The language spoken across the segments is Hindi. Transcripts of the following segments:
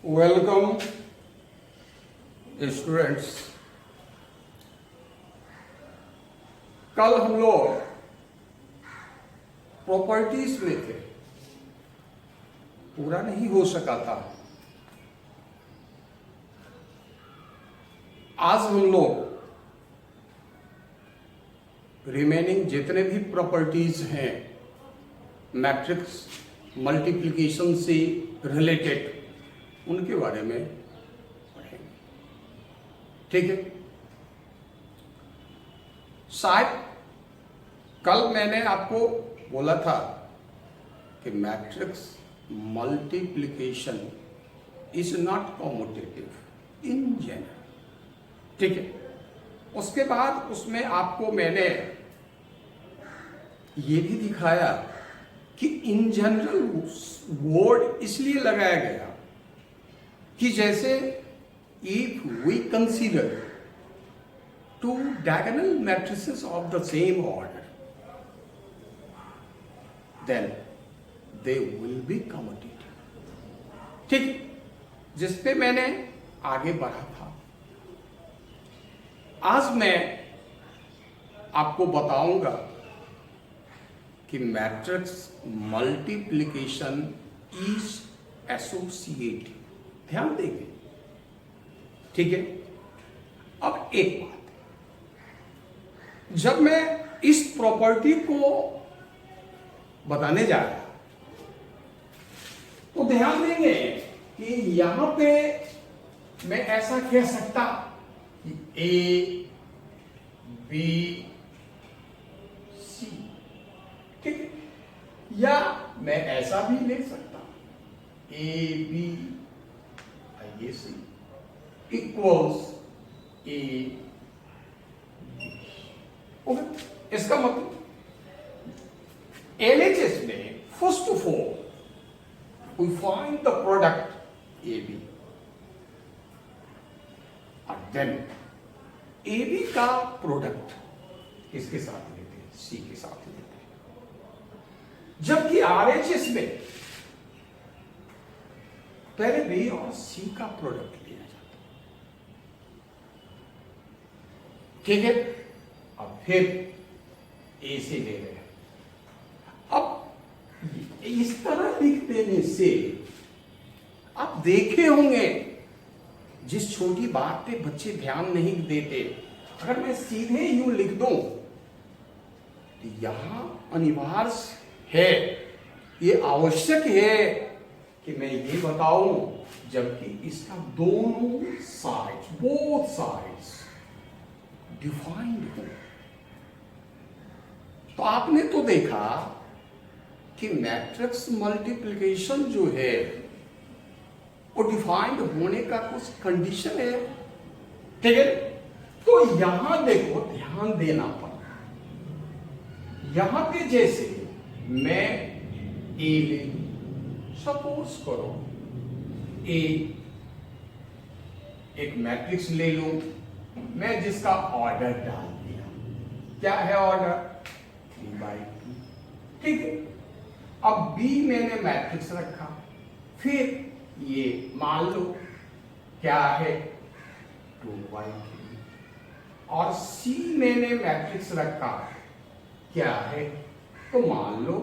Welcome students. कल हम लोग प्रॉपर्टीज में थे, पूरा नहीं हो सका था। आज हम लोग रिमेनिंग जितने भी प्रॉपर्टीज हैं मैट्रिक्स मल्टीप्लिकेशन से रिलेटेड, उनके बारे में पढ़ेंगे। ठीक है। शायद कल मैंने आपको बोला था कि matrix multiplication is not commutative in general. ठीक है। उसके बाद उसमें आपको मैंने ये भी दिखाया कि इन जनरल वर्ड इसलिए लगाया गया कि जैसे if we consider two diagonal matrices of the same order then they will be commutative. ठीक, जिस पे मैंने आगे बढ़ा था। आज मैं आपको बताऊंगा कि मैट्रिक्स मल्टीप्लिकेशन इज एसोसिएटिव। ध्यान देंगे। ठीक है। अब एक बात, जब मैं इस प्रॉपर्टी को बताने जा रहा तो ध्यान देंगे कि यहां पे मैं ऐसा कह सकता कि ए बी सी। ठीक है। या मैं ऐसा भी ले सकता ए बी ये C equals A B. Okay. इसका मतलब एलएचएस में first of all we find the product A B और देन ए बी का प्रोडक्ट किसके साथ लेते हैं? सी के साथ लेते हैं। जबकि आरएचएस में पहले बी और सी का प्रोडक्ट लिया जाता है। ठीक है। अब फिर ए से ले रहे हैं। अब इस तरह लिख देने से आप देखे होंगे, जिस छोटी बात पे बच्चे ध्यान नहीं देते, अगर मैं सीधे यूं लिख दूं तो यहां अनिवार्य है, ये आवश्यक है कि मैं ये बताऊं, जबकि इसका दोनों साइड्स, बोथ साइड्स डिफाइंड हो। तो आपने तो देखा कि मैट्रिक्स मल्टीप्लिकेशन जो है वो डिफाइंड होने का कुछ कंडीशन है। ठीक है। तो यहां देखो, ध्यान देना पड़ता। यहां पे जैसे मैं ए ले लूं, सपोज करो ए एक मैट्रिक्स ले लूं मैं, जिसका ऑर्डर डाल दिया। क्या है ऑर्डर? 3/2। ठीक है। अब बी मैंने मैट्रिक्स रखा, फिर ये मान लो क्या है 2/3, और सी मैंने मैट्रिक्स रखा, क्या है? तो मान लो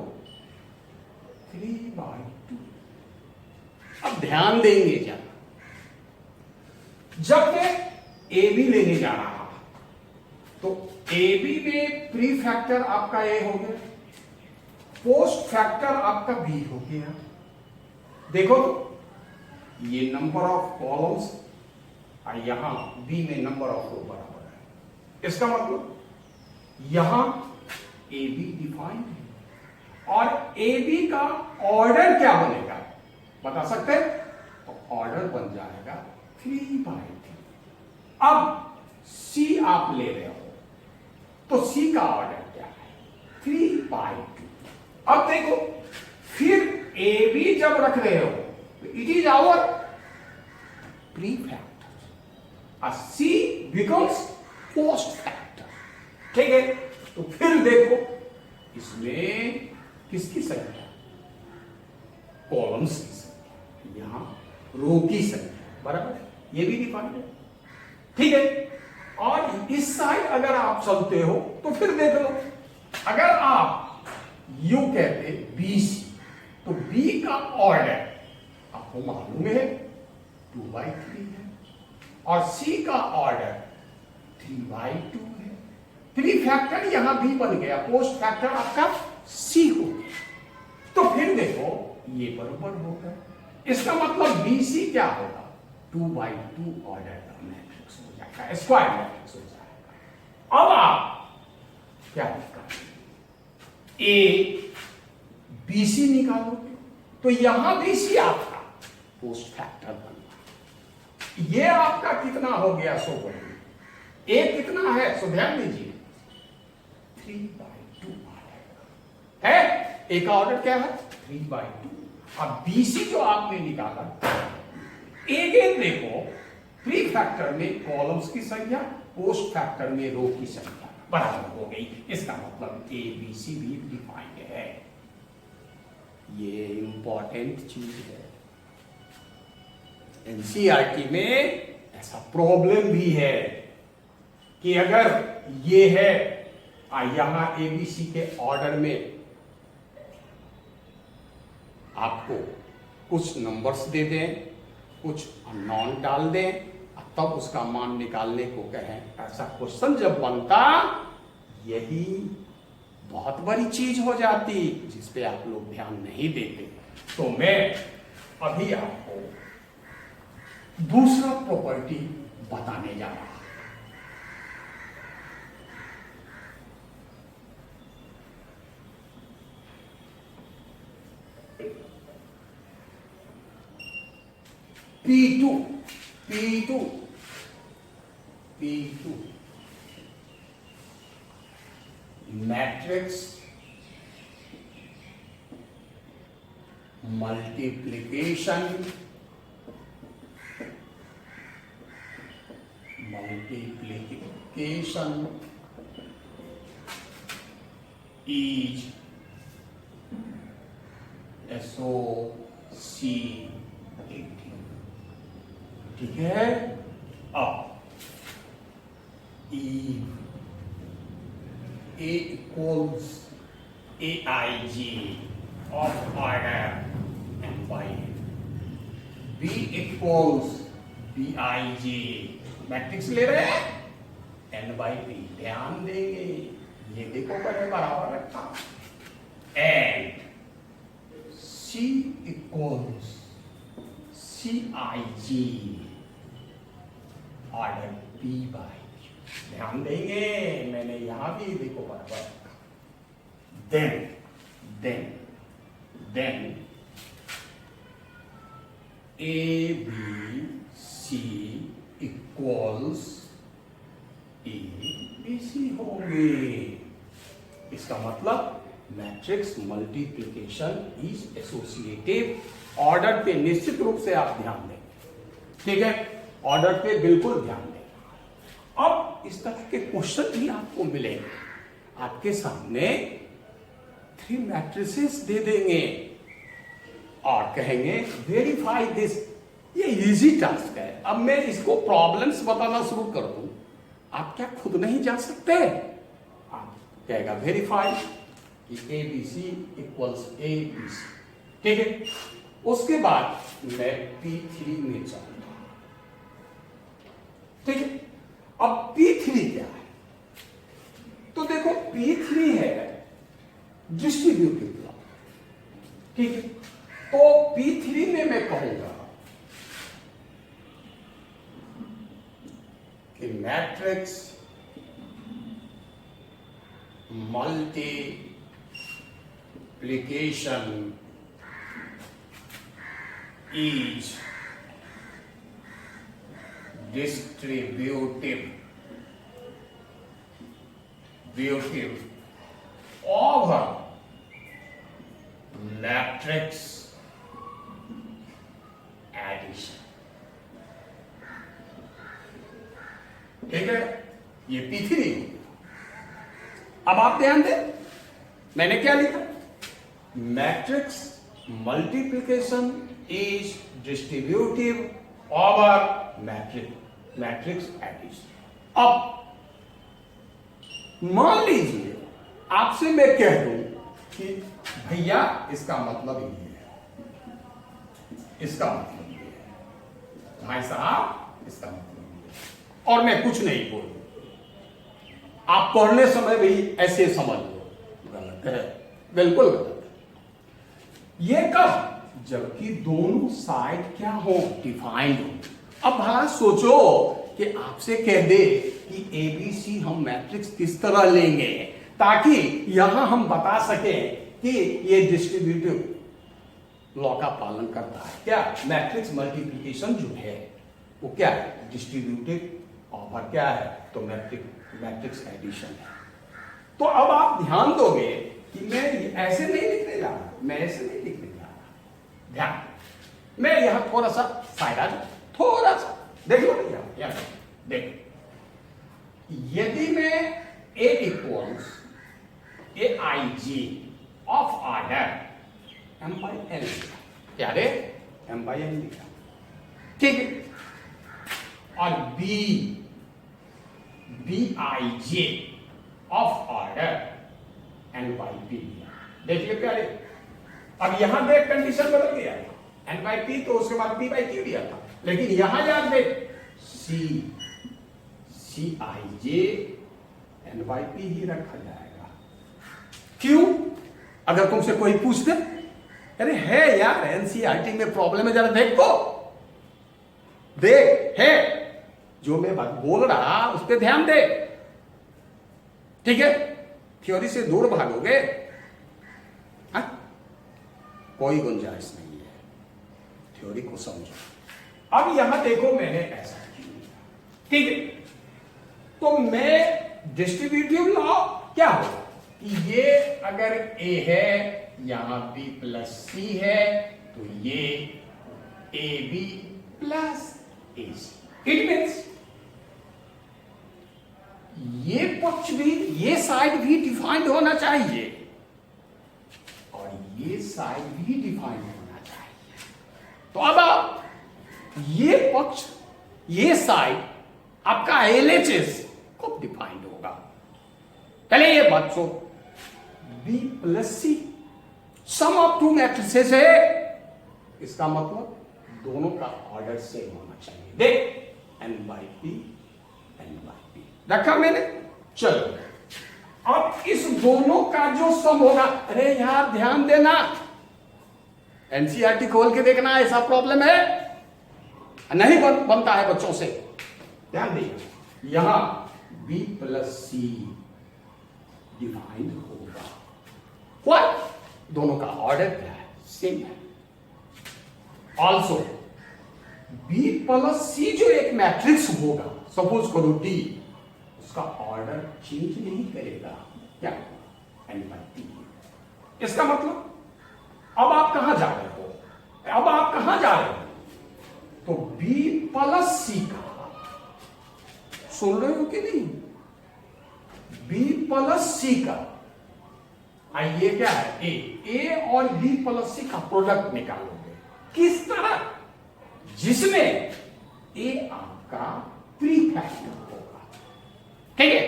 3/2। अब ध्यान देंगे क्या, जब मैं ए बी लेने जा रहा तो ए बी में प्री फैक्टर आपका ए हो गया, पोस्ट फैक्टर आपका बी हो गया। देखो तो ये नंबर ऑफ कॉलम्स और यहां बी में नंबर ऑफ रो बराबर है। इसका मतलब यहां ए बी डिफाइंड है, और ए बी का ऑर्डर क्या बनेगा बता सकते हैं? तो ऑर्डर बन जाएगा 3/3। अब सी आप ले रहे हो तो सी का ऑर्डर क्या है? 3/2। अब देखो, फिर ए बी जब रख रहे हो तो it is our pre factor, C becomes post factor. ठीक है। तो फिर देखो इसमें किसकी संख्या? कॉलम्स की संख्या। यहां रो की संख्या, बराबर है, ये भी डिफाइंड है, ठीक है। और इस साइड अगर आप चलते हो तो फिर देख लो, अगर आप यू कहते BC, तो B का ऑर्डर आपको मालूम है 2/3 है, और C का ऑर्डर 3/2 है। प्री फैक्टर यहां भी बन गया, पोस्ट फैक्टर आपका C हो गया। तो फिर देखो ये बराबर होगा, इसका मतलब BC क्या होगा, 2/2 ऑर्डर का मैट्रिक्स हो जाएगा, स्क्वायर मैट्रिक्स हो जाएगा। अब आप क्या करेंगे, A BC निकालोगे तो यहां BC आपका पोस्ट फैक्टर बन गया। ये आपका कितना हो गया, सो बोलिए A कितना है, सो ध्यान दीजिए 3/2 है। A का ऑर्डर क्या है 3/2। अब BC जो आपने निकाला, अगेन देखो प्री फैक्टर में कॉलम्स की संख्या, पोस्ट फैक्टर में रो की संख्या बराबर हो गई। इसका मतलब ABC भी डिफाइंड है। ये इंपॉर्टेंट चीज है, NCERT में ऐसा प्रॉब्लम भी है कि अगर ये है यहां ABC के ऑर्डर में आपको कुछ नंबर्स दे दें, कुछ अननोन डाल दें, तब उसका मान निकालने को कहें, ऐसा क्वेश्चन जब बनता, यही बहुत बड़ी चीज हो जाती जिस पे आप लोग ध्यान नहीं देते। तो मैं अभी आपको दूसरा प्रॉपर्टी बताने जा रहा हूं। P2 matrix multiplication is associative, ठीक है। अब A equals AIJ of order n by n, B equals BIJ, matrix ले रहे हैं n by p, ध्यान देंगे ये देखो पहले बराबर रखा, and C equals CIJ order P by Q, ध्यान देंगे मैंने यहां भी देखो बराबर रखा। then ABC equals ABC होंगे। इसका मतलब matrix multiplication is associative. Order पे निश्चित रूप से आप ध्यान दें, ठीक है, ऑर्डर पे बिल्कुल ध्यान दें। अब इस तरह के क्वेश्चन भी आपको मिले, आपके सामने 3 मैट्रिसेस दे देंगे और कहेंगे वेरीफाई दिस। ये इजी टास्क है। अब मैं इसको प्रॉब्लम्स बताना शुरू कर दूं, आप क्या खुद नहीं जा सकते? आप कहेगा वेरीफाई ABC इक्वल्स ABC, ठीक है। उसके बाद मैं P3 में जाऊंगा, ठीक है। अब P3 क्या है? तो देखो P3 है डिस्ट्रीब्यूटिव ब्लॉक, ठीक है। तो P3 में मैं कहूंगा कि matrix multiplication is distributive over matrix addition, ठीक है। ये P3। अब आप ध्यान दें, मैंने क्या लिखा? Matrix multiplication is distributive over matrix addition. अब मान लीजिए आपसे मैं कह दूं कि भैया इसका मतलब ये है, इसका मतलब ये है, भाई साहब इसका मतलब ये है, और मैं कुछ नहीं बोलूं, आप पढ़ने समय भी ऐसे समझ लो, गलत है, बिल्कुल गलत है। ये कब? जबकि दोनों साइड क्या हो, डिफाइंड हो। अब भला सोचो कि आपसे कह दे कि एबीसी हम मैट्रिक्स किस तरह लेंगे ताकि यहां हम बता सकें कि ये डिस्ट्रीब्यूटिव लॉ का पालन करता है। क्या? मैट्रिक्स मल्टीप्लिकेशन जो है वो क्या है? डिस्ट्रीब्यूटिव ओवर क्या है? तो मैट्रिक्स एडिशन है। तो अब आप ध्यान दोगे कि मैं ऐसे नहीं लिखने जा रहा, मैं ऐसे नहीं लिखने जा रहा। ध्यान, मैं यहां थोड़ा सा फायदा, थोड़ा सा देख लो भैया, यहां देखो, यदि मैं A equals a i j of order m by n लिखा, क्या रे? एम बाई एन लिखा, ठीक है, और B I J of order N by P लिया, देखिए प्यारे। अब यहां देख कंडीशन बदल गया, एन बाई पी तो उसके बाद पी बाई क्यू लिया था, लेकिन यहां याद देख सी आई जे एन बाई पी ही रखा जाएगा। क्यों? अगर तुमसे कोई पूछ दे, अरे है यार एनसीईआरटी में प्रॉब्लम है, जरा देखो, देख है, जो मैं बात बोल रहा उस पर ध्यान दे, ठीक है? थ्योरी से दूर भागोगे, हाँ? कोई गुंजाइश नहीं है, थ्योरी को समझो। अब यहां देखो, मैंने ऐसा किया, ठीक है? तो मैं डिस्ट्रीब्यूटिव लॉ क्या हो कि ये अगर ए है, यहां बी प्लस सी है, तो ये A B plus A C. It means ये पक्ष भी, ये साइड भी डिफाइंड होना चाहिए और ये साइड भी डिफाइंड होना चाहिए। तो अब आप ये पक्ष, ये साइड आपका एलएचएस कब डिफाइंड होगा? पहले ये बात so, B plus C sum of two matrices है, इसका मतलब दोनों का ऑर्डर सेम होना चाहिए। देख, N by P, N by P रखा मैंने। चलो अब इस दोनों का जो सम होगा, अरे यार ध्यान देना, एनसीईआरटी खोल के देखना, ऐसा प्रॉब्लम है नहीं बनता है बच्चों से, ध्यान दिए। यहां बी प्लस सी डिफाइंड होगा, व्हाट? दोनों का ऑर्डर क्या है? सेम है। ऑल्सो बी प्लस सी जो एक मैट्रिक्स होगा, सपोज करो डी, उसका ऑर्डर चेंज नहीं करेगा, क्या? N by T. इसका मतलब अब आप कहां जा रहे हो? अब आप कहां जा रहे हो? तो बी प्लस सी का, सुन रहे हो कि नहीं? बी प्लस सी का, ये क्या है? ए और बी प्लस सी का प्रोडक्ट निकालोगे, किस तरह? जिसमें ए आपका प्रीफैक्टर होगा, ठीक है,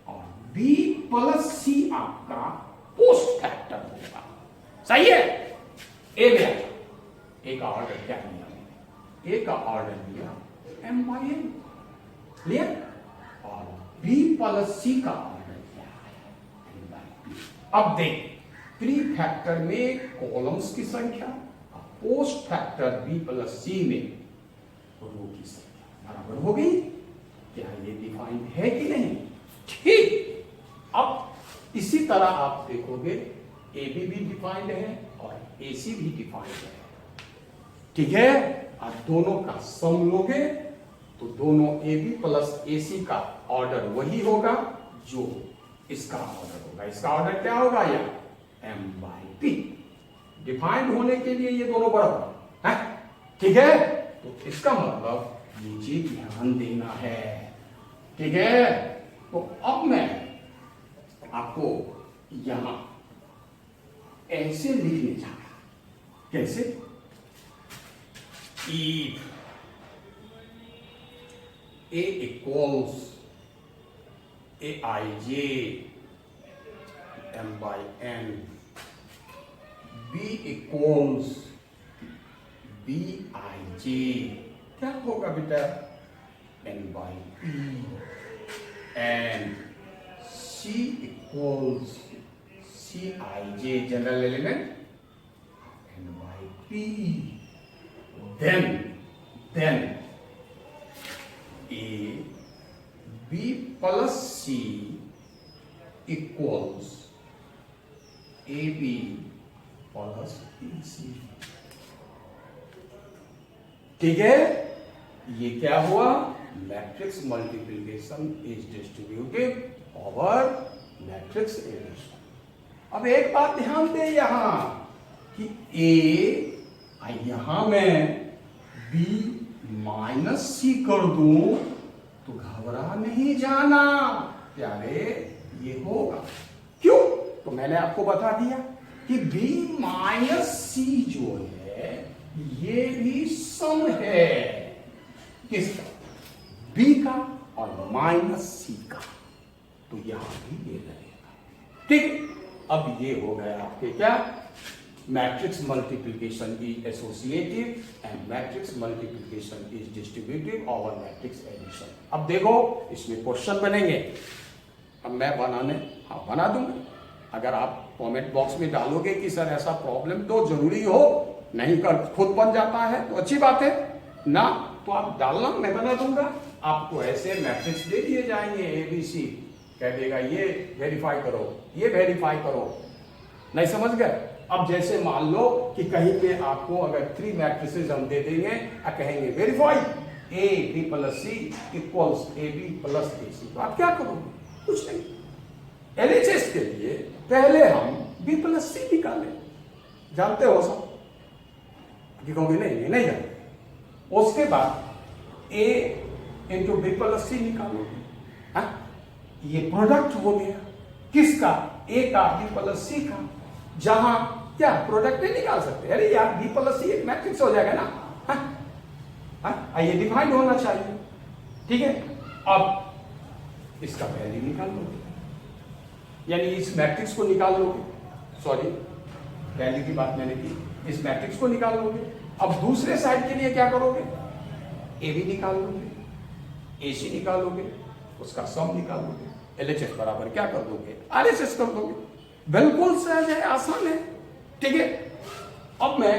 और बी प्लस सी आपका पोस्ट फैक्टर होगा, सही है? ए में ए का ऑर्डर क्या लिया? ए का ऑर्डर लिया एम बाई एन लिया, और बी प्लस सी का ऑर्डर क्या है? N by P. अब देख, प्री फैक्टर में कॉलम्स की संख्या, post factor B plus C में रो की संख्या बराबर हो गई। क्या ये डिफाइंड है कि नहीं? ठीक। अब इसी तरह आप देखोगे, ए बी भी डिफाइंड है और ए सी भी डिफाइंड है, ठीक है? आप दोनों का सम लोगे तो दोनों ए बी प्लस ए सी का ऑर्डर वही होगा जो इसका ऑर्डर होगा। इसका ऑर्डर क्या होगा? या एम बाई पी। डिफाइंड होने के लिए ये दोनों बराबर है, ठीक है? तो इसका मतलब ये चीज ध्यान देना है, ठीक है? तो अब मैं आपको यहां ऐसे लिखने जा रहा, कैसे? if A equals Aij m by n, B equals Bij, क्या होगा बेटा, n by p, and C equals Cij, general element, n by p, then A B plus C equals AB plus AC। ठीक है, ये क्या हुआ, matrix multiplication is distributive over matrix addition. अब एक बात ध्यान दे यहां कि A यहां मैं B माइनस सी कर दूं तो घबरा नहीं जाना प्यारे, ये होगा। क्यों? तो मैंने आपको बता दिया कि B माइनस सी जो है ये भी सम है, किसका, B का और माइनस सी का, तो यहां भी ये रहेगा। ठीक, अब ये हो गया आपके क्या, matrix multiplication is associative and matrix multiplication is distributive over matrix addition. अब देखो इसमें क्वेश्चन बनेंगे, अब मैं बना दूंगा। अगर आप कमेंट बॉक्स में डालोगे कि सर ऐसा प्रॉब्लम तो जरूरी हो, नहीं कर खुद बन जाता है तो अच्छी बात है ना, तो आप डालना, मैं बना दूंगा। आपको ऐसे मैट्रिक्स दे दिए जाएंगे ABC, कह देगा ये वेरीफाई करो, ये वेरीफाई करो, नहीं समझ गए। अब जैसे मान लो कि कहीं पे आपको अगर 3 मैट्रिसेस हम दे देंगे और कहेंगे verify AB plus C equals AB plus AC, तो आप क्या करोगे, कुछ नहीं। LHS के लिए पहले हम B प्लस C निकालें, जानते हो सब, कहोगे नहीं जानते। उसके बाद A into B plus C निकालोगे, ये प्रोडक्ट हो गया किसका, A का B प्लस C का, जहां क्या प्रोडक्ट नहीं निकाल सकते, अरे यार B प्लस C एक मैट्रिक्स हो जाएगा ना, ये डिफाइंड होना चाहिए। ठीक है, अब इसका वैल्यू निकाल लोगे, यानी इस मैट्रिक्स को निकाल लोगे, सॉरी वैल्यू की बात मैंने की, इस मैट्रिक्स को निकाल लोगे। अब दूसरे साइड के लिए क्या करोगे, AB निकाल लोगे, AC निकालोगे, उसका सम निकाल लोगे, LHS बराबर क्या कर दोगे, RHS कर दोगे। बिल्कुल सहज है, आसान है। ठीक है, अब मैं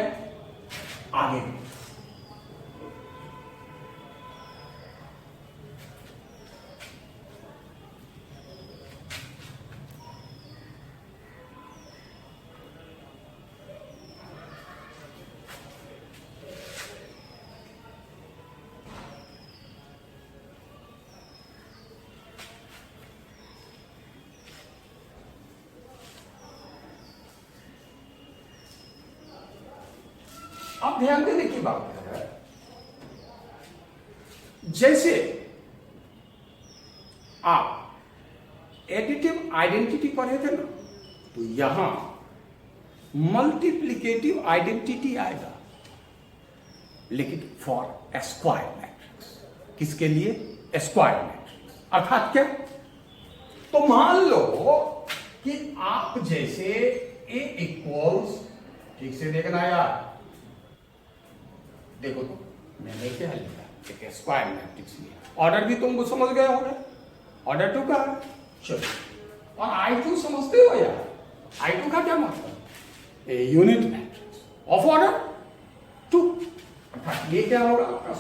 आगे अब ध्यान देने की बात है, जैसे आप एडिटिव आइडेंटिटी पढ़े थे ना, तो यहां मल्टीप्लिकेटिव आइडेंटिटी आएगा, लेकिन फॉर स्क्वायर मैट्रिक्स, किसके लिए, स्क्वायर मैट्रिक्स। अर्थात क्या, तो मान लो कि आप जैसे A इक्वल्स, ठीक से देखना यार, देखो तो मैंने क्या लिखा, एक स्क्वायर मैट्रिक्स लिया, ऑर्डर भी तुमको समझ गए होंगे, ऑर्डर 2 का है, चलो। और I2 समझते हो यार, I2 का क्या मतलब, a unit matrix of order 2, अर्थात ये क्या होगा आपका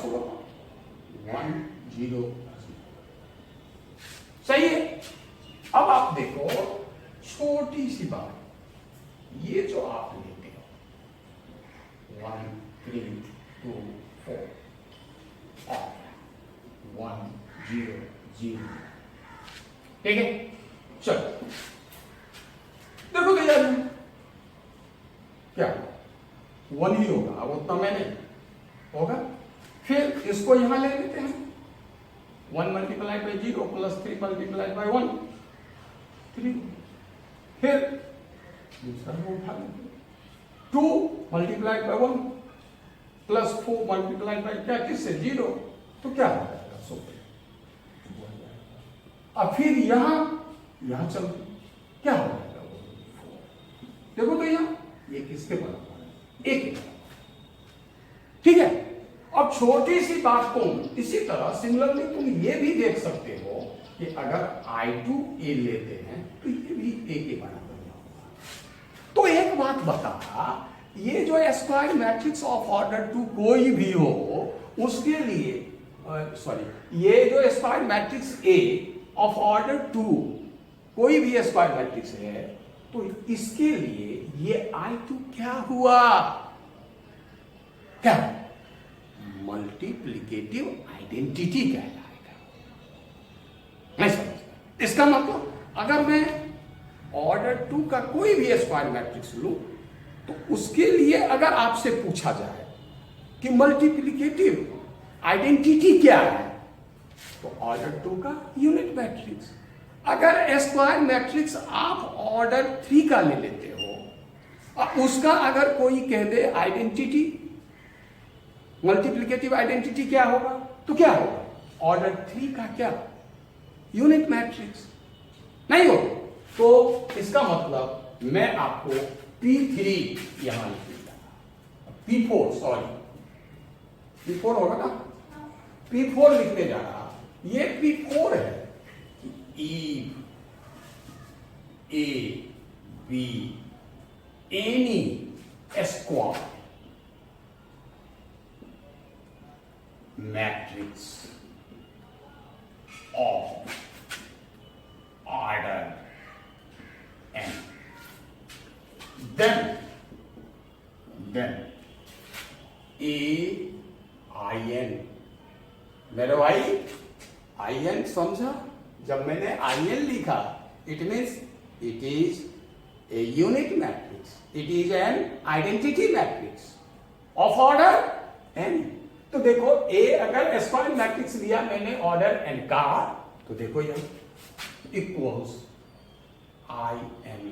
1 0 0। सही है। अब आप देखो छोटी सी बात, ये जो आप लेते हो 1 3 2 4 और 1 0 0, ठीक है, चलो देखो तो यार क्या 1 ही होगा, अब उतना मैं नहीं होगा। फिर इसको यहां ले लेते हैं, 1 multiplied by 0 plus 3 multiplied by 1 3। फिर दूसरा को उठा लेते, 2 मल्टीप्लाइड बाई 1 +4 मल्टीप्लाई बाई क्या, किससे, 0, तो क्या हो जाएगा, 100। अब फिर यहां चल क्या हो जाएगा, देखो तो यहां ये किसके बराबर है, 1 के बराबर। ठीक है, अब छोटी सी बात तुम इसी तरह सिमिलरली तुम ये भी देख सकते हो कि अगर I2 A लेते हैं तो ये भी A के बराबर होगा। तो एक बात बता, ये जो स्क्वायर मैट्रिक्स ऑफ ऑर्डर 2 कोई भी हो उसके लिए ये जो square matrix A of order 2 कोई भी स्क्वायर मैट्रिक्स है तो इसके लिए ये I2 क्या हुआ, क्या मल्टीप्लिकेटिव आइडेंटिटी कहलाएगा। नहीं समझता, इसका मतलब अगर मैं ऑर्डर 2 का कोई भी स्क्वायर मैट्रिक्स लूं तो उसके लिए अगर आपसे पूछा जाए कि मल्टीप्लिकेटिव आइडेंटिटी क्या है तो ऑर्डर 2 का यूनिट मैट्रिक्स। अगर स्क्वायर मैट्रिक्स आप ऑर्डर 3 का ले लेते हो और उसका अगर कोई कह दे आइडेंटिटी, मल्टीप्लिकेटिव आइडेंटिटी क्या होगा, तो क्या होगा, ऑर्डर 3 का क्या, यूनिट मैट्रिक्स नहीं हो। तो इसका मतलब मैं आपको P3 यहां लिखूंगा, P4 होगा ना, P4 लिखने जा रहा, ये P4 है कि A B any square matrix of order n, then AIN, मेरे भाई IN समझा, जब मैंने IN लिखा it means it is a unit matrix, it is an identity matrix of order n। तो देखो A अगर स्क्वायर मैट्रिक्स लिया मैंने ऑर्डर n का तो देखो ये इक्वल्स IN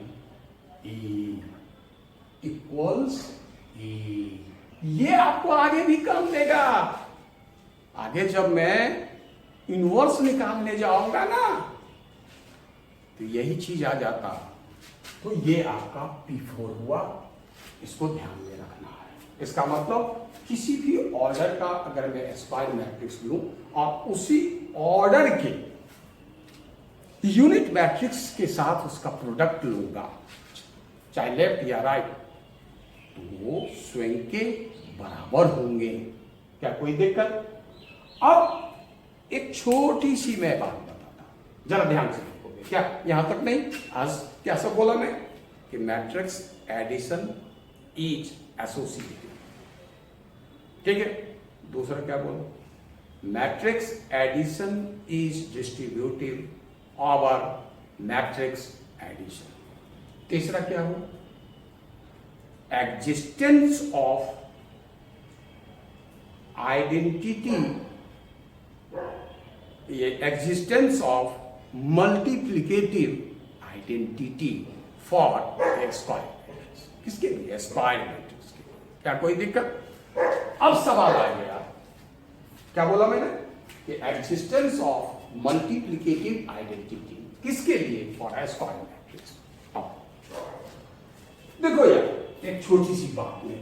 इक्वल्स E, ये आपको आगे भी काम देगा। आगे जब मैं इनवर्स निकालने जाऊंगा ना तो यही चीज आ जाता, तो ये आपका P4 हुआ, इसको ध्यान में रखना है। इसका मतलब किसी भी ऑर्डर का अगर मैं स्क्वायर मैट्रिक्स लूं और उसी ऑर्डर के यूनिट मैट्रिक्स के साथ उसका प्रोडक्ट लूंगा, चाहे लेफ्ट या राइट, तो वो स्वयं के बराबर होंगे, क्या कोई दिक्कत। अब एक छोटी सी मैं बात बताता हूं, जरा ध्यान से देखोगे क्या, यहां तक नहीं, आज क्या सब बोला मैं कि मैट्रिक्स एडिशन इज एसोसिएटिव, ठीक है। दूसरा क्या बोला, matrix addition is distributive over matrix addition. तीसरा क्या हुआ, एग्जिस्टेंस ऑफ आइडेंटिटी, ये existence of multiplicative identity for a square matrix, किसके लिए, स्क्वायर मैट्रिक्स के लिए, क्या कोई दिक्कत। अब सवाल आ गया, क्या बोला मैंने कि एग्जिस्टेंस ऑफ मल्टीप्लिकेटिव आइडेंटिटी किसके लिए, फॉर ए स्क्वायर मैट्रिक्स। देखो यार एक छोटी सी बात में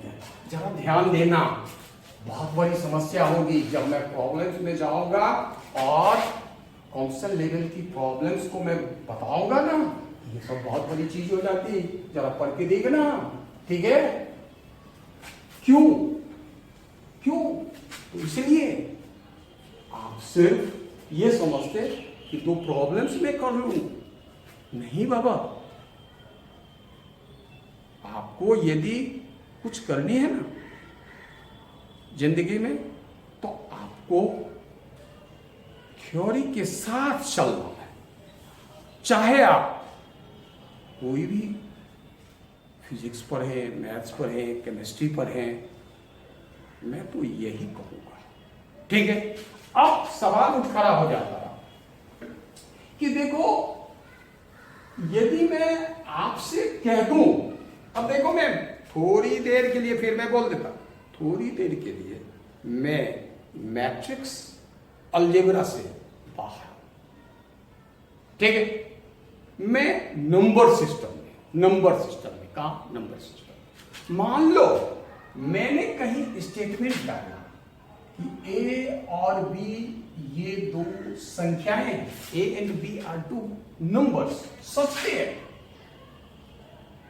जरा ध्यान देना, बहुत बड़ी समस्या होगी जब मैं प्रॉब्लम्स में जाऊंगा और कॉन्सेप्ट लेवल की प्रॉब्लम्स को मैं बताऊंगा ना, ये सब बहुत बड़ी चीज हो जाती, जरा पढ़ के देखना, ठीक है। क्यों, तो इसलिए आप सिर्फ ये समझते कि दो प्रॉब्लम्स में कर लूं, नहीं बाबा, आपको यदि कुछ करनी है ना जिंदगी में तो आपको थ्योरी के साथ चलना है, चाहे आप कोई भी फिजिक्स पढ़े, मैथ्स पढ़े, केमिस्ट्री पढ़े, मैं तो यही कहूंगा, ठीक है। अब सवाल उठ खड़ा हो जाता है कि देखो यदि मैं आपसे कह दूं, अब देखो मैं थोड़ी देर के लिए फिर मैं बोल देता, थोड़ी देर के लिए मैं मैट्रिक्स अलजेब्रा से बाहर, ठीक है, मैं नंबर सिस्टम में कहा, नंबर सिस्टम। मान लो मैंने कहीं स्टेटमेंट डाला कि ए और बी ये दो संख्याएं हैं, A and B are two numbers such that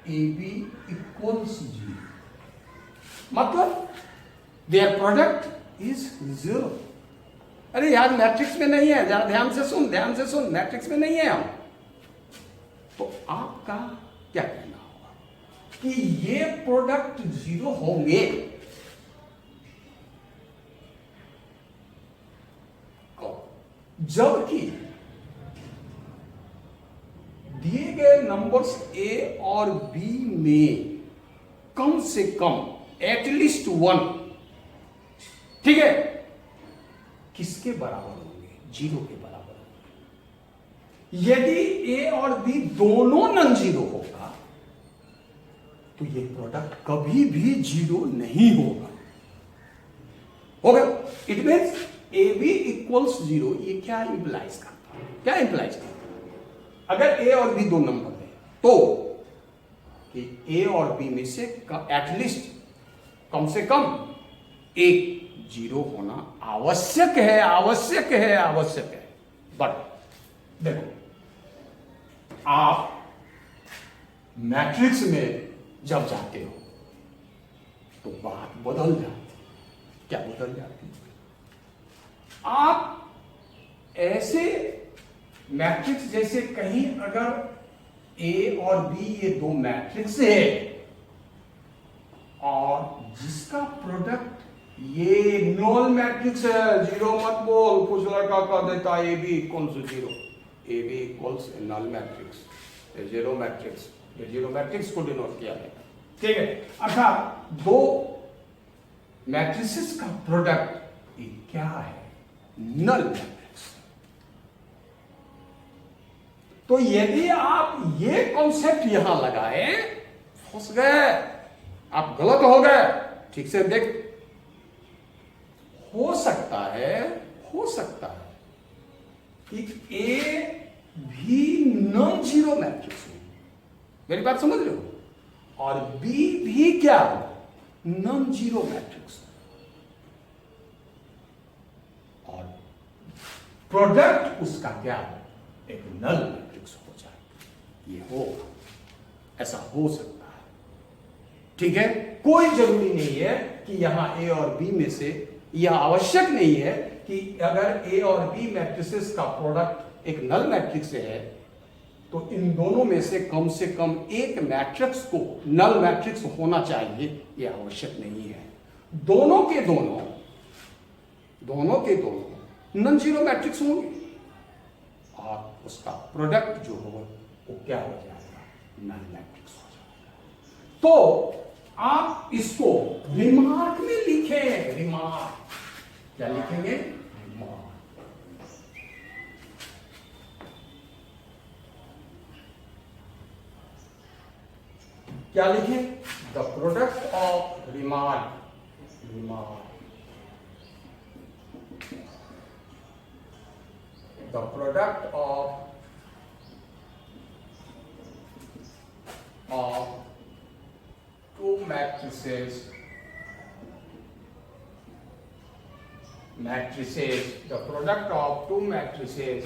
A B equals 0, मतलब देयर प्रोडक्ट इज 0। अरे यार मैट्रिक्स में नहीं है, जरा ध्यान से सुन, मैट्रिक्स में नहीं है हम। तो आपका क्या कहना होगा कि ये प्रोडक्ट 0 होंगे? जबकि दिए गए नंबर्स ए और बी में कम से कम एटलीस्ट 1, ठीक है, किसके बराबर होंगे? 0 के बराबर होंगे। यदि ए और बी दोनों नॉन जीरो होगा तो ये प्रोडक्ट कभी भी 0 नहीं होगा। It means A B equals 0। ये क्या इंप्लाइज करता है? क्या इंप्लाइज करता है? अगर ए और बी दो नंबर है तो कि ए और बी में से एटलीस्ट कम से कम एक 0 होना आवश्यक है। बट देखो, आप मैट्रिक्स में जब जाते हो तो बात बदल जाती। क्या बदल जाती? आप ऐसे मैट्रिक्स जैसे कहीं अगर ए और बी ये दो मैट्रिक्स है और जिसका प्रोडक्ट ये नॉन मैट्रिक्स है, 0 मत बोल, कुछ लड़का कह देता A B equals 0, A B equals non matrix, 0 matrix, ये 0 मैट्रिक्स को डिनोट किया है, ठीक है। अर्थात दो मैट्रिसेस का प्रोडक्ट ये क्या है? Null matrix. तो यदि आप ये कॉन्सेप्ट यहां लगाए, फंस गए, आप गलत हो गए। ठीक से देख, हो सकता है कि ए भी नॉन जीरो मैट्रिक्स हो, मेरी बात समझ रहे हो, और बी भी क्या हो? नॉन जीरो मैट्रिक्स, और प्रोडक्ट उसका क्या हो? एक नल मैट्रिक्स हो जाए। ये हो, ऐसा हो सकता है, ठीक है। कोई जरूरी नहीं है कि यहां ए और बी में से, यह आवश्यक नहीं है कि अगर ए और बी मैट्रिसेस का प्रोडक्ट एक नल मैट्रिक्स है तो इन दोनों में से कम एक मैट्रिक्स को नल मैट्रिक्स होना चाहिए, यह आवश्यक नहीं है। दोनों के दोनों नॉन जीरो मैट्रिक्स होंगे और उसका प्रोडक्ट जो होगा वो क्या हो जाएगा? नल मैट्रिक्स हो जाएगा। तो आप इसको रिमार्क में लिखें। रिमार्क क्या लिखेंगे? रिमार्क। क्या लिखें? The product of remark, the product of two matrices, the product of two matrices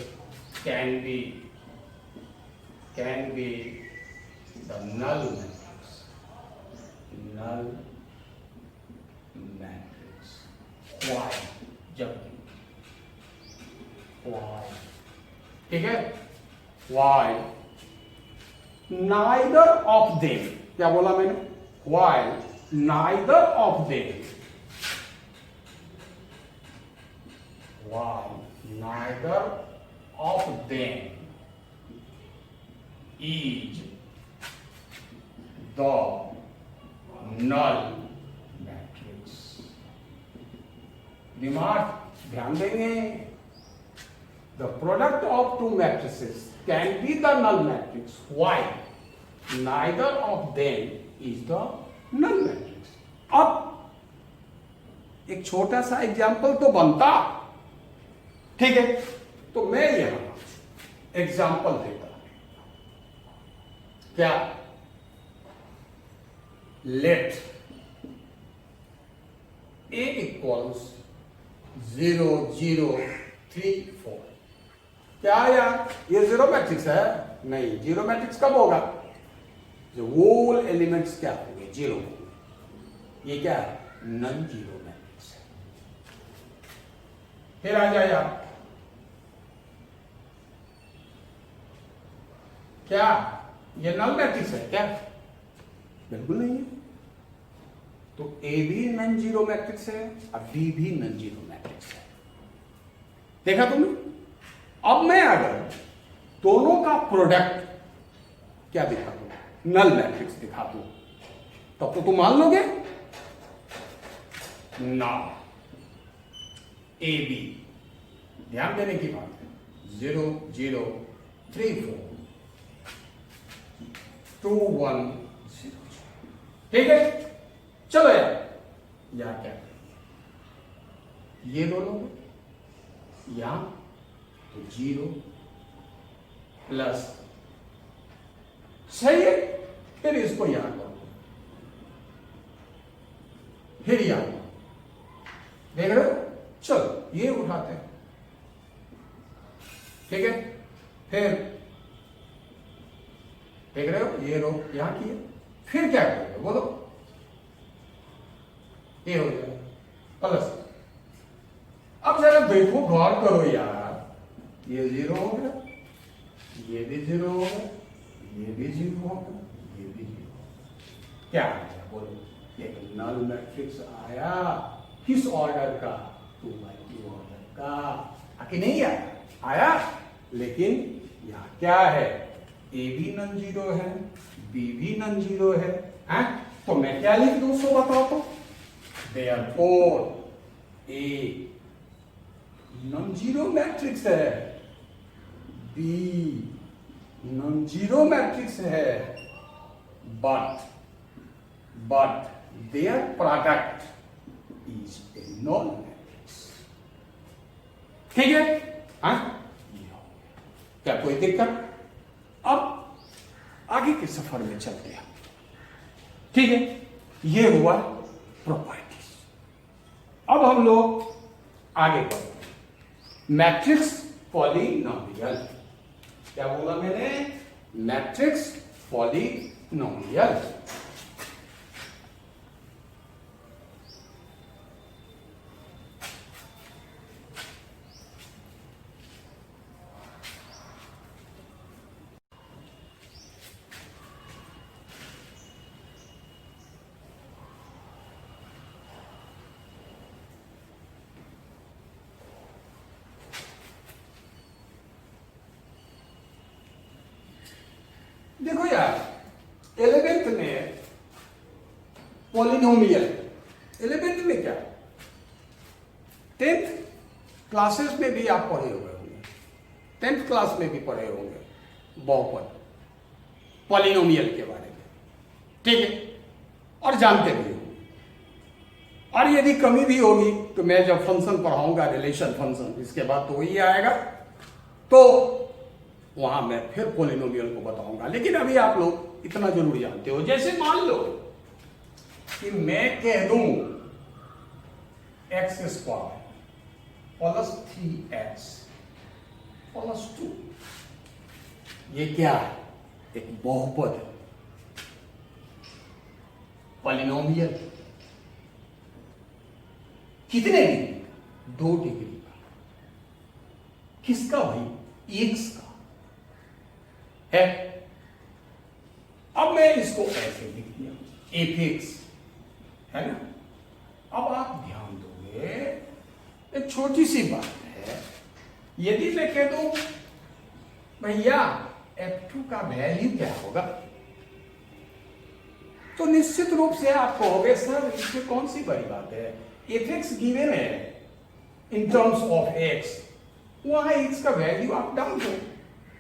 can be the null matrix. Why? Why? ठीक है? Why? Neither of them, क्या बोला मैंने? While neither of them is the null matrix. दिमाग ध्यान देंगे। The product of two matrices can be the null matrix. Why? Neither of them is the null matrix. अब एक छोटा सा एग्जाम्पल तो बनता। ठीक है, तो मैं यहां एग्जाम्पल देता। क्या? Let a equals 0 0 3 4। क्या यार, ये जीरो मैट्रिक्स है? नहीं, जीरो मैट्रिक्स कब होगा? जो होल एलिमेंट्स क्या होंगे? जीरो होंगे। ये क्या है? नन जीरो मैट्रिक्स है। फिर आ जाए आप, क्या ये नल मैट्रिक्स है क्या? बिल्कुल नहीं है। तो ए भी नन जीरो मैट्रिक्स है और बी भी नन जीरो मैट्रिक्स है। देखा तुमने? अब मैं अगर दोनों का प्रोडक्ट क्या दिखा दूं, नल मैट्रिक्स दिखा दूं, तब तो तुम मान लोगे ना। ए बी, ध्यान देने की बात है। 0 0 3 4 2 1 0। ठीक है, चलो यार, या क्या ये दोनों यहां तो 0 प्लस, सही है। फिर इसको यहां करो, फिर यहां देख रहे हो? चलो ये उठाते हैं। ठीक है, फिर देख रहे हो? ये रो यहां किए, फिर क्या करोगे बोलो? ये हो जाएगा प्लस। अब जरा देखो, गौर करो यार, ये 0 हो गया, ये भी 0 हो गया, ये भी 0 हो गया, ये भी 0। क्या आया बोलो? एक नल मैट्रिक्स आया। किस ऑर्डर का? 2x2 ऑर्डर का। आके नहीं आया? आया। लेकिन यहां क्या है? ए भी नन जीरो है, बी भी नन जीरो है। तो मैं क्या लिख दूं उसको बताओ तो? Therefore a non zero matrix है, बी नॉन जीरो मैट्रिक्स है, but their product is a non matrix. ठीक है? क्या कोई दिक्कत? अब आगे के सफर में चलते हैं। ठीक है, ये हुआ प्रॉपर्टीज। अब हम लोग आगे बढ़ते हैं। Matrix polynomial. क्या बोला मैंने? Matrix polynomial. देखो यार, 11th में पॉलिनोमियल, 11th में क्या, 10th क्लासेस में भी आप पढ़े हुए होंगे, 10th क्लास में भी पढ़े होंगे बहुपद, पॉलिनोमियल के बारे में। ठीक है, और जानते भी होंगे। और यदि कमी भी होगी तो मैं जब फंक्शन पढ़ाऊंगा, रिलेशन फंक्शन, इसके बाद तो वही आएगा, तो वहां मैं फिर पॉलिनोमियल को बताऊंगा। लेकिन अभी आप लोग इतना जरूर जानते हो, जैसे मान लो कि मैं कह दूं x² प्लस 3x प्लस 2, ये क्या है? एक बहुपद है, पॉलिनोमियल। कितने डिग्री का? 2 डिग्री का। किसका भाई? x का है। अब मैं इसको ऐसे लिख दिया, f(x) है ना। अब आप ध्यान दोगे, एक छोटी सी बात है। यदि मैं कह दूं भैया f2 का वैल्यू क्या होगा, तो निश्चित रूप से आप कहोगे सर इसमें कौन सी बड़ी बात है, f(x) गिवन है इन टर्म्स ऑफ x, वहां x का वैल्यू आप डाउन दो,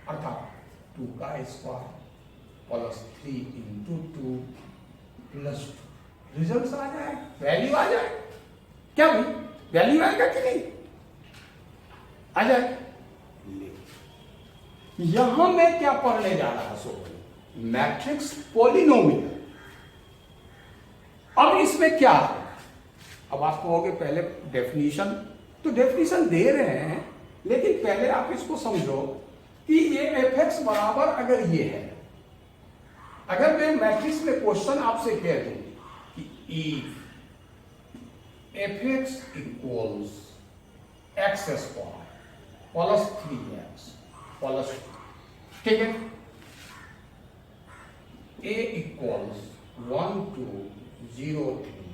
अर्थात 2 का square plus 3 into 2 plus 2, result आ जाए, वैल्यू आ जाए। क्या भाई वैल्यू आएगा कि नहीं? आ जाए। यहां मैं क्या पढ़ने जा रहा सो मैट्रिक्स पॉलिनोमियल। अब इसमें क्या है? अब आप कहोगे पहले डेफिनेशन, तो डेफिनेशन दे रहे हैं, लेकिन पहले आप इसको समझो कि ये एफ बराबर अगर ये है, अगर मैं मैट्रिक्स में क्वेश्चन आपसे कह दूं कि F x equals x square plus 3x plus, ठीक है, a इक्वल्स 1 2 0 3,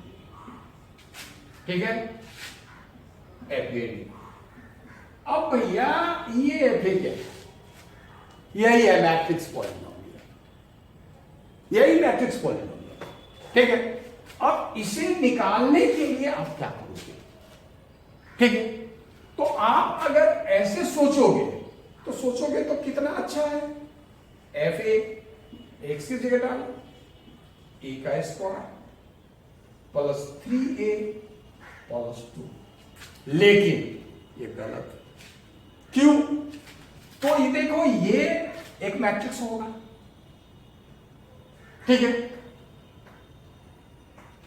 ठीक है, एफ ए। अब भैया ये एफ ए क्या है? यही है मैट्रिक्स पॉलिनोमियल, यही मैट्रिक्स पॉलिनोमियल, ठीक है। अब इसे निकालने के लिए आप क्या करोगे? ठीक है, तो आप अगर ऐसे सोचोगे तो सोचोगे तो कितना अच्छा है। एफ ए एक्स की जगह डालो, ए का स्क्वायर प्लस 3a प्लस 2, लेकिन ये गलत है। क्यों? तो ये देखो ये एक मैट्रिक्स होगा, ठीक है,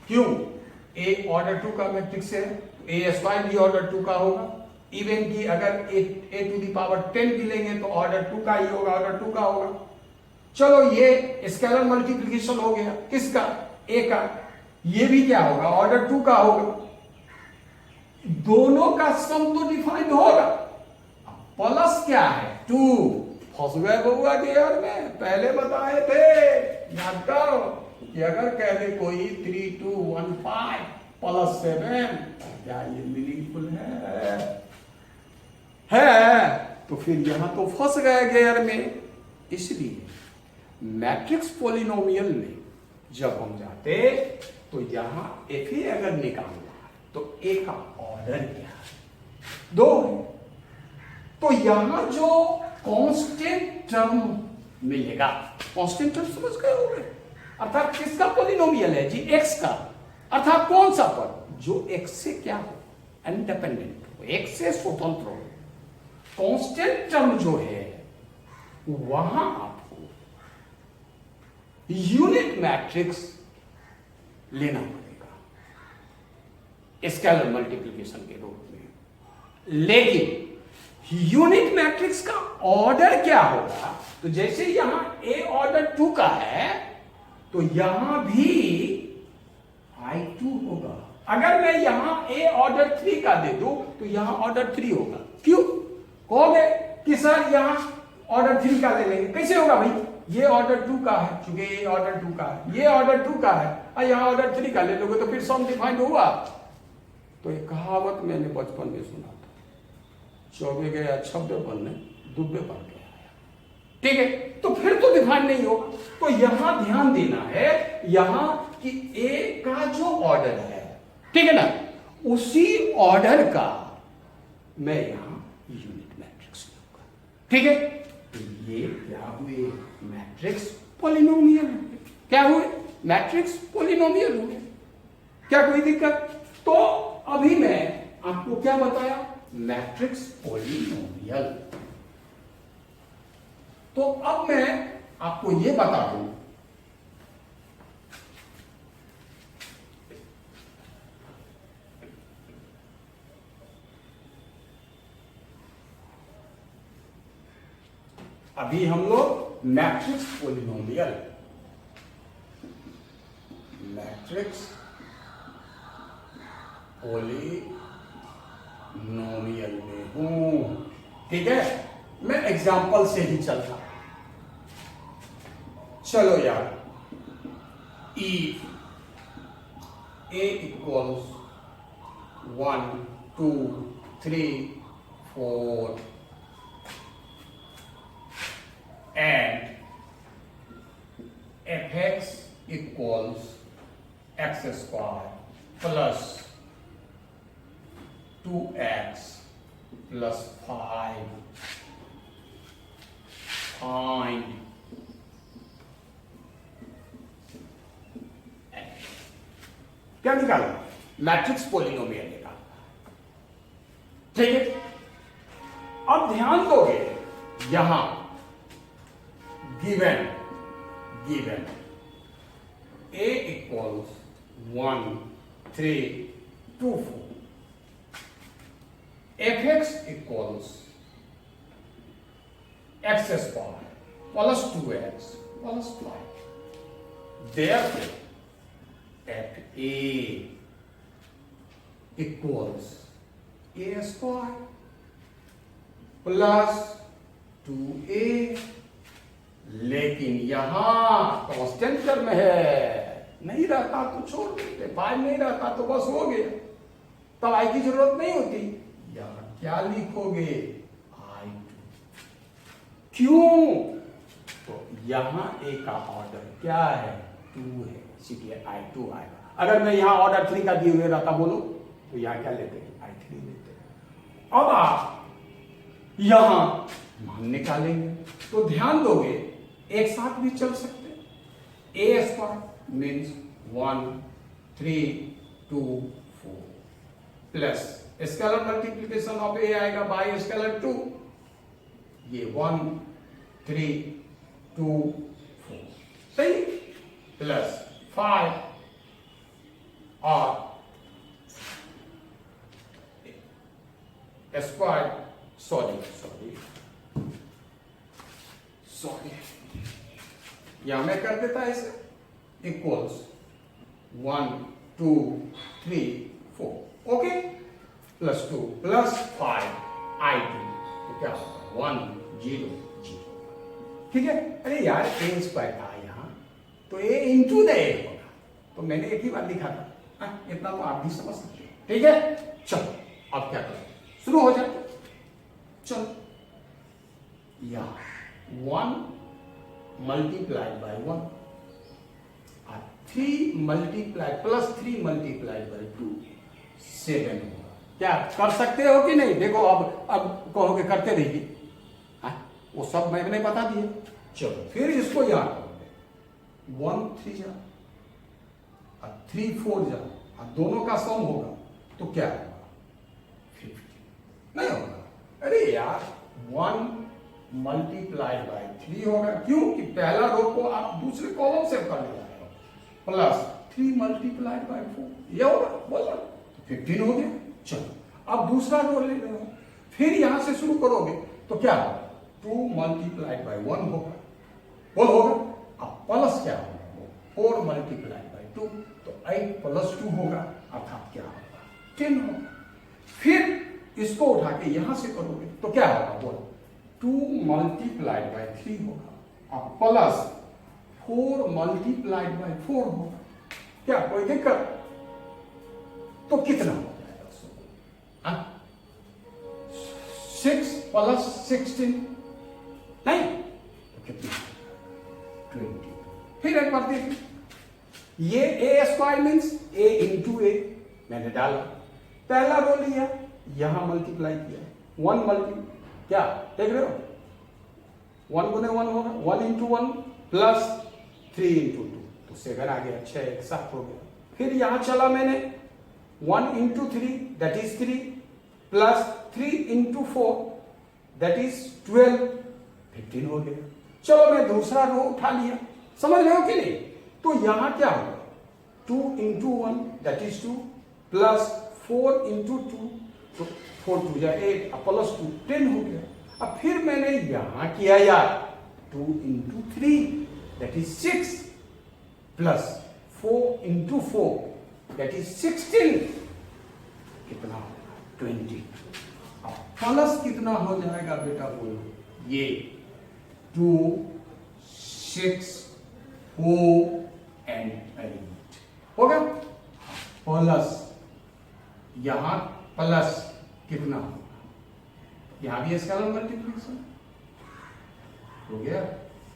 क्यों? ए ऑर्डर 2 का मैट्रिक्स है, ए स्क्वायर भी ऑर्डर 2 का होगा। इवन की अगर ए टू दी पावर 10 भी लेंगे तो ऑर्डर 2 का ही होगा, ऑर्डर 2 का होगा। चलो ये स्केलर मल्टीप्लिकेशन हो गया, किसका? ए का। ये भी क्या होगा? ऑर्डर 2 का होगा। दोनों का सम तो डिफाइंड होगा। प्लस क्या है? 2। फंस गए बउआ के यार में, पहले बताए थे, याद करो कि अगर कह दे कोई 3 2 1 5 प्लस 7, क्या ये मीनिंगफुल है? तो फिर यहां तो फंस गए गेयर में। इसलिए मैट्रिक्स पॉलिनोमियल में जब हम जाते तो यहां एफ ए अगर निकालना तो ए का ऑर्डर क्या है? 2 है, तो यहां जो कांस्टेंट टर्म मिलेगा, कांस्टेंट टर्म समझ गए होंगे, अर्थात किसका पॉलिनोमियल है जी? एक्स का। अर्थात कौन सा पद? जो एक्स से क्या हो? इंडिपेंडेंट हो, एक्स से स्वतंत्र हो। कांस्टेंट टर्म जो है वहां आपको यूनिट मैट्रिक्स लेना पड़ेगा स्केलर मल्टीप्लिकेशन के रूप में। लेकिन यूनिट मैट्रिक्स का ऑर्डर क्या होगा? तो जैसे यहां ए ऑर्डर 2 का है तो यहां भी I2 होगा। अगर मैं यहां ए ऑर्डर 3 का दे दूं तो यहां ऑर्डर 3 होगा। क्यों कहोगे कि सर यहां ऑर्डर 3 का ले लेंगे, कैसे होगा भाई? ये ऑर्डर 2 का है, चूंकि ये ऑर्डर 2 का है, ये ऑर्डर 2 का है, और यहां ऑर्डर 3 का ले लोगे तो फिर सम डिफाइंड हुआ। तो एक कहावत मैंने बचपन में सुना था, चौबे गया छब्बे बनने, दुब्बे बन गया। ठीक है, तो फिर तो डिफाइंड नहीं होगा। तो यहां ध्यान देना है यहां कि ए का जो ऑर्डर है, ठीक है ना, उसी ऑर्डर का मैं यहां यूनिट मैट्रिक्स लूंगा। ठीक है, तो ये क्या हुए? मैट्रिक्स पॉलिनोमियल हुए। क्या हुए? मैट्रिक्स पॉलिनोमियल हुए। क्या कोई दिक्कत? तो अभी मैं आपको क्या बताया? Matrix polynomial. तो अब मैं आपको यह बता दूं अभी हम लोग मैट्रिक्स पॉलिनोमियल में हूं। ठीक है, मैं एग्जांपल से ही चलता। चलो यार, ए equals 1 2 3 4 and fx equals x square plus 2x plus 5 find क्या निकाला? मैट्रिक्स पॉलिनोमियल निकाला। ठीक है, अब ध्यान दोगे यहां given a equals 1 3 2 4, fx equals x square plus 2x plus 5. Therefore, fa equals a square plus 2a, लेकिन यहां कांस्टेंट टर्म है, नहीं रहता तो छोड़ देते, 5 नहीं रहता तो बस हो गया, तब आई की जरूरत नहीं होती। यहां क्या लिखोगे I2, क्यों? तो यहां ए का ऑर्डर क्या है 2 है, इसीलिए I2 आएगा। अगर मैं यहां ऑर्डर 3 का दिए हुए रहता बोलो तो यहां क्या लेते हैं I3 लेते हैं। अब आप यहां मान निकालेंगे तो ध्यान दोगे एक साथ भी चल सकते हैं। A square means 1 3 2 4 plus scalar multiplication of A आएगा बाय स्केलर 2, ये 1 3 2 4 सही, प्लस 5 और स्क्वायर सॉरी या मैं कर देता है इसे equals 1 2 3 4 okay, plus 2 plus 5 I2, तो क्या होगा 1 0 0, ठीक है। अरे यार ए स्क्वायर था यहां तो ए इंटू द ए होगा, तो मैंने एक ही बार लिखा था, इतना तो आप भी समझ सकते हो, ठीक है। चलो अब क्या करें, शुरू हो जाए। चलो या 1 multiplied by 1 और 3 multiplied plus 3 multiplied by 2 7 होगा। क्या कर सकते हो कि नहीं? देखो अब कहोगे करते रहिए, वो सब मैंने बता दिए। चलो फिर इसको याद करोगे 1 3 जा और 3 4 जा और दोनों का सम होगा तो क्या होगा 50 नहीं होगा। अरे यार 1 मल्टीप्लाइड बाय 3 होगा, क्यों कि पहला रो को आप दूसरे कॉलम से कर ले रहे हो, प्लस 3 मल्टीप्लाइड बाय 4 ये होगा, बोला 15 हो गया। चलो अब दूसरा रो ले रहे हो, फिर यहां से शुरू करोगे तो क्या होगा 2 मल्टीप्लाइड बाय 1 होगा, बोल होगा। अब प्लस क्या होगा 4 मल्टीप्लाइड बाय 2, तो 8 प्लस 2 होगा, अर्थात क्या होगा 10 होगा। फिर इसको उठा के यहां से करोगे तो क्या होगा बोलो 2 मल्टीप्लाइड बाय 3 होगा और प्लस 4 मल्टीप्लाइड बाय 4 होगा, क्या कोई दिक्कत? तो कितना हो जाएगा 6 प्लस 16 नहीं तो कितना 20। फिर एक बार देखिए, ये ए स्क्वायर मीन्स ए इंटू ए मैंने डाला, पहला रो लिया यहां मल्टीप्लाई किया 1 मल्टी क्या देख रहे हो 1 गुने 1 होगा 1 इंटू 1 प्लस 3 इंटू 2 तो 7 आ गया, 6 एक साथ हो गया। फिर यहां चला मैंने 1 into 3 that is 3 plus 3 into 4 that is 12 15 हो गया। चलो मैं दूसरा रो उठा लिया, समझ रहे हो कि नहीं? तो यहां क्या होगा 2 into 1 that is 2 plus 4 into 2 तो 4 2 जा 8 प्लस 2 10 हो गया। अब फिर मैंने यहां किया यार 2 into 3 that is 6 plus 4 into 4 that is 16 कितना होगा 20। अब प्लस कितना हो जाएगा बेटा बोलो, ये 2 6 4 एंड 8 होगा। प्लस यहां प्लस कितना होगा, यहां भी स्केलर मल्टीप्लिकेशन हो गया।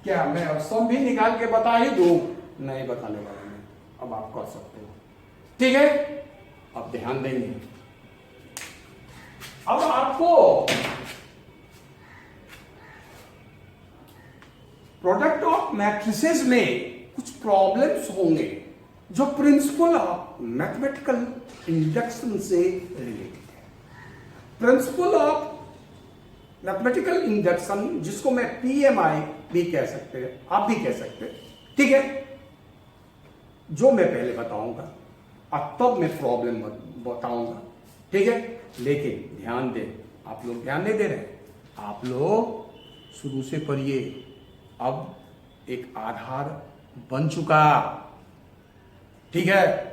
क्या मैं अब सम भी निकाल के बता ही दूं? नहीं बताने वाला मैं, अब आप कर सकते हो, ठीक है। अब ध्यान देंगे, अब आपको प्रोडक्ट ऑफ मैट्रिसेस में कुछ प्रॉब्लम्स होंगे जो प्रिंसिपल ऑफ मैथमेटिकल इंडक्शन से रिलेटेड है। प्रिंसिपल ऑफ मैथमेटिकल इंडक्शन, जिसको मैं PMI भी कह सकते हैं, आप भी कह सकते हैं, ठीक है, जो मैं पहले बताऊंगा और तब मैं प्रॉब्लम बताऊंगा, ठीक है। लेकिन ध्यान दें, आप लोग ध्यान नहीं दे रहे, आप लोग शुरू से पढ़िए। अब एक आधार बन चुका, ठीक है।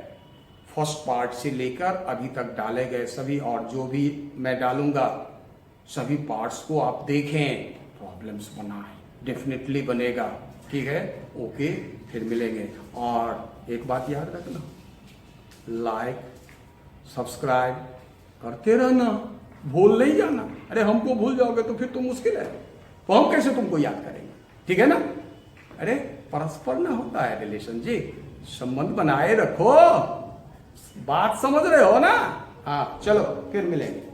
फर्स्ट पार्ट से लेकर अभी तक डाले गए सभी और जो भी मैं डालूंगा सभी पार्ट्स को आप देखें, प्रॉब्लम्स बनाएं, डेफिनेटली बनेगा, ठीक है। ओके, फिर मिलेंगे। और एक बात याद रखना, लाइक सब्सक्राइब करते रहना, भूल नहीं जाना। अरे हमको भूल जाओगे तो फिर तो मुश्किल है, तो हम कैसे तुमको याद करेंगे, ठीक है ना। अरे परस्पर ना होता है रिलेशन जी, संबंध बनाए रखो, बात समझ रहे हो ना। हाँ चलो फिर मिलेंगे।